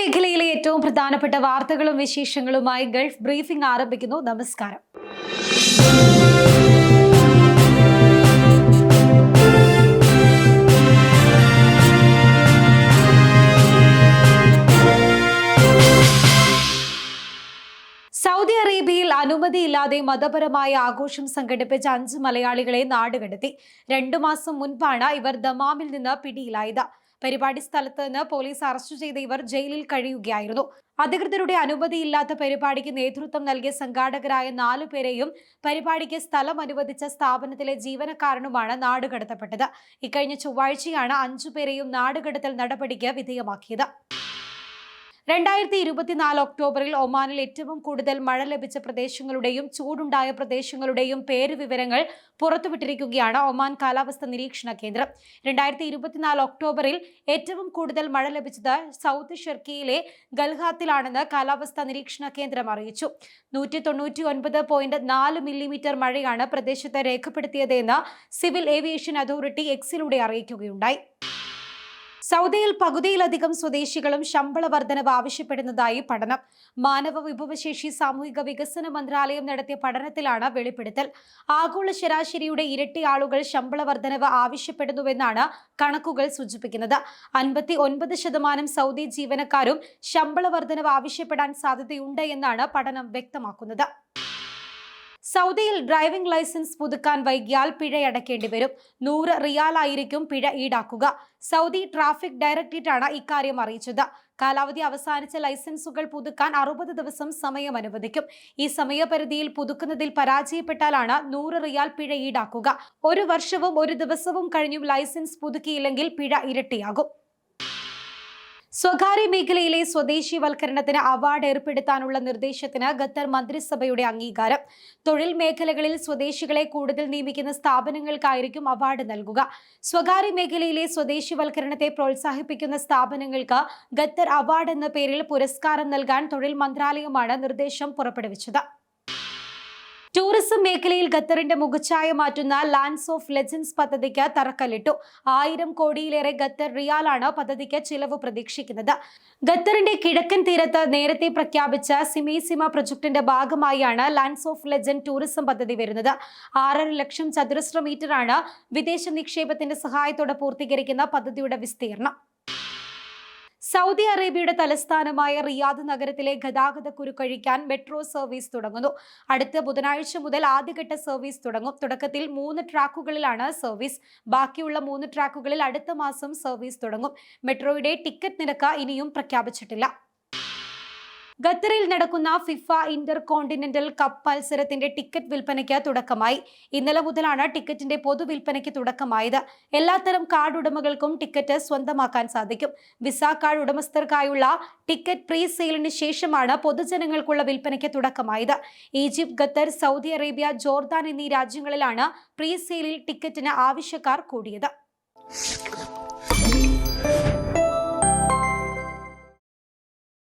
മേഖലയിലെ ഏറ്റവും പ്രധാനപ്പെട്ട വാർത്തകളും വിശേഷങ്ങളുമായി ഗൾഫ് ബ്രീഫിംഗ് ആരംഭിക്കുന്നു. നമസ്കാരം. സൗദി അറേബ്യയിൽ അനുമതിയില്ലാതെ മതപരമായ ആഘോഷം സംഘടിപ്പിച്ച 5 മലയാളികളെ നാടുകടത്തി. 2 മാസം മുൻപാണ് ഇവർ ദമാമിൽ നിന്ന് പിടിയിലായത്. പരിപാടി സ്ഥലത്ത് നിന്ന് പോലീസ് അറസ്റ്റ് ചെയ്ത ഇവർ ജയിലിൽ കഴിയുകയായിരുന്നു. അധികൃതരുടെ അനുമതിയില്ലാത്ത പരിപാടിക്ക് നേതൃത്വം നൽകിയ സംഘാടകരായ 4 പേരെയും പരിപാടിക്ക് സ്ഥലം അനുവദിച്ച സ്ഥാപനത്തിലെ ജീവനക്കാരനുമാണ് നാടുകടത്തപ്പെട്ടത്. ഇക്കഴിഞ്ഞ ചൊവ്വാഴ്ചയാണ് 5 പേരെയും നാടുകടത്തൽ നടപടിക്ക് വിധേയമാക്കിയത്. 2024 ഒക്ടോബറിൽ ഒമാനിൽ ഏറ്റവും കൂടുതൽ മഴ ലഭിച്ച പ്രദേശങ്ങളുടെയും ചൂടുണ്ടായ പ്രദേശങ്ങളുടെയും പേരുവിവരങ്ങൾ പുറത്തുവിട്ടിരിക്കുകയാണ് ഒമാൻ കാലാവസ്ഥാ നിരീക്ഷണ കേന്ദ്രം. 2024 ഒക്ടോബറിൽ ഏറ്റവും കൂടുതൽ മഴ ലഭിച്ചത് സൗത്ത് ഷെർക്കിയിലെ ഗൽഹാത്തിലാണെന്ന് കാലാവസ്ഥാ നിരീക്ഷണ കേന്ദ്രം അറിയിച്ചു. 199.4 മില്ലിമീറ്റർ മഴയാണ് പ്രദേശത്ത് രേഖപ്പെടുത്തിയതെന്ന് സിവിൽ ഏവിയേഷൻ അതോറിറ്റി എക്സിലൂടെ അറിയിക്കുകയുണ്ടായി. സൗദിയിൽ പകുതിയിലധികം സ്വദേശികളും ശമ്പള വർധനവ് ആവശ്യപ്പെടുന്നതായി പഠനം. മാനവ വിഭവശേഷി സാമൂഹിക വികസന മന്ത്രാലയം നടത്തിയ പഠനത്തിലാണ് വെളിപ്പെടുത്തൽ. ആഗോള ശരാശരിയുടെ ഇരട്ടി ആളുകൾ ശമ്പള വർധനവ് ആവശ്യപ്പെടുന്നുവെന്നാണ് കണക്കുകൾ സൂചിപ്പിക്കുന്നത്. 59% സൗദി ജീവനക്കാരും ശമ്പള വർധനവ് ആവശ്യപ്പെടാൻ സാധ്യതയുണ്ട് എന്നാണ് പഠനം വ്യക്തമാക്കുന്നത്. സൗദിയിൽ ഡ്രൈവിംഗ് ലൈസൻസ് പുതുക്കാൻ വൈകിയാൽ പിഴയടക്കേണ്ടി വരും. 100 റിയാൽ ആയിരിക്കും പിഴ ഈടാക്കുക. സൗദി ട്രാഫിക് ഡയറക്ടറേറ്റാണ് ഇക്കാര്യം അറിയിച്ചത്. കാലാവധി അവസാനിച്ച ലൈസൻസുകൾ പുതുക്കാൻ 60 ദിവസം സമയം അനുവദിക്കും. ഈ സമയപരിധിയിൽ പുതുക്കുന്നതിൽ പരാജയപ്പെട്ടാലാണ് 100 റിയാൽ പിഴ ഈടാക്കുക. 1 വർഷവും 1 ദിവസവും കഴിഞ്ഞും ലൈസൻസ് പുതുക്കിയില്ലെങ്കിൽ പിഴ ഇരട്ടിയാകും. സ്വകാര്യ മേഖലയിലെ സ്വദേശിവൽക്കരണത്തിന് അവാർഡ് ഏർപ്പെടുത്താനുള്ള നിർദ്ദേശത്തിന് ഖത്തർ മന്ത്രിസഭയുടെ അംഗീകാരം. തൊഴിൽ മേഖലകളിൽ സ്വദേശികളെ കൂടുതൽ നിയമിക്കുന്ന സ്ഥാപനങ്ങൾക്കായിരിക്കും അവാർഡ് നൽകുക. സ്വകാര്യ മേഖലയിലെ സ്വദേശിവൽക്കരണത്തെ പ്രോത്സാഹിപ്പിക്കുന്ന സ്ഥാപനങ്ങൾക്ക് ഖത്തർ അവാർഡ് എന്ന പേരിൽ പുരസ്കാരം നൽകാൻ തൊഴിൽ മന്ത്രാലയമാണ് നിർദ്ദേശം പുറപ്പെടുവിച്ചത്. ടൂറിസം മേഖലയിൽ ഖത്തറിന്റെ മുഖച്ഛായ മാറ്റുന്ന ലാൻഡ്സ് ഓഫ് ലെജൻഡ്സ് പദ്ധതിക്ക് തറക്കല്ലിട്ടു. 1000 കോടിയിലേറെ ഖത്തർ റിയാലാണ് പദ്ധതിക്ക് ചിലവ് പ്രതീക്ഷിക്കുന്നത്. ഖത്തറിന്റെ കിഴക്കൻ തീരത്ത് നേരത്തെ പ്രഖ്യാപിച്ച സിമീസിമ പ്രൊജക്ടിന്റെ ഭാഗമായാണ് ലാൻഡ്സ് ഓഫ് ലെജൻഡ് ടൂറിസം പദ്ധതി വരുന്നത്. 6.5 ലക്ഷം ചതുരശ്ര മീറ്ററാണ് വിദേശ നിക്ഷേപത്തിന്റെ സഹായത്തോടെ പൂർത്തീകരിക്കുന്ന പദ്ധതിയുടെ വിസ്തീർണം. സൗദി അറേബ്യയുടെ തലസ്ഥാനമായ റിയാദ് നഗരത്തിലെ ഗതാഗത കുരുക്കഴിക്കാൻ മെട്രോ സർവീസ് തുടങ്ങുന്നു. അടുത്ത ബുധനാഴ്ച മുതൽ ആദ്യഘട്ട സർവീസ് തുടങ്ങും. തുടക്കത്തിൽ 3 ട്രാക്കുകളിലാണ് സർവീസ്. ബാക്കിയുള്ള 3 ട്രാക്കുകളിൽ അടുത്ത മാസം സർവീസ് തുടങ്ങും. മെട്രോയുടെ ടിക്കറ്റ് നിരക്ക് ഇനിയും പ്രഖ്യാപിച്ചിട്ടില്ല. ഖത്തറിൽ നടക്കുന്ന ഫിഫ ഇന്റർ കോണ്ടിനെന്റൽ കപ്പ് മത്സരത്തിന്റെ ടിക്കറ്റ് വിൽപ്പനയ്ക്ക് തുടക്കമായി. ഇന്നലെ മുതലാണ് ടിക്കറ്റിന്റെ പൊതുവിൽപ്പനയ്ക്ക് തുടക്കമായത്. എല്ലാത്തരം കാർഡ് ഉടമകൾക്കും ടിക്കറ്റ് സ്വന്തമാക്കാൻ സാധിക്കും. വിസ കാർഡ് ഉടമസ്ഥർക്കായുള്ള ടിക്കറ്റ് പ്രീ സെയിലിന് ശേഷമാണ് പൊതുജനങ്ങൾക്കുള്ള വിൽപ്പനയ്ക്ക് തുടക്കമായത്. Egypt, Qatar, Saudi Arabia, Jordan എന്നീ രാജ്യങ്ങളിലാണ് പ്രീ സെയിലിൽ ടിക്കറ്റിന് ആവശ്യക്കാർ കൂടിയത്.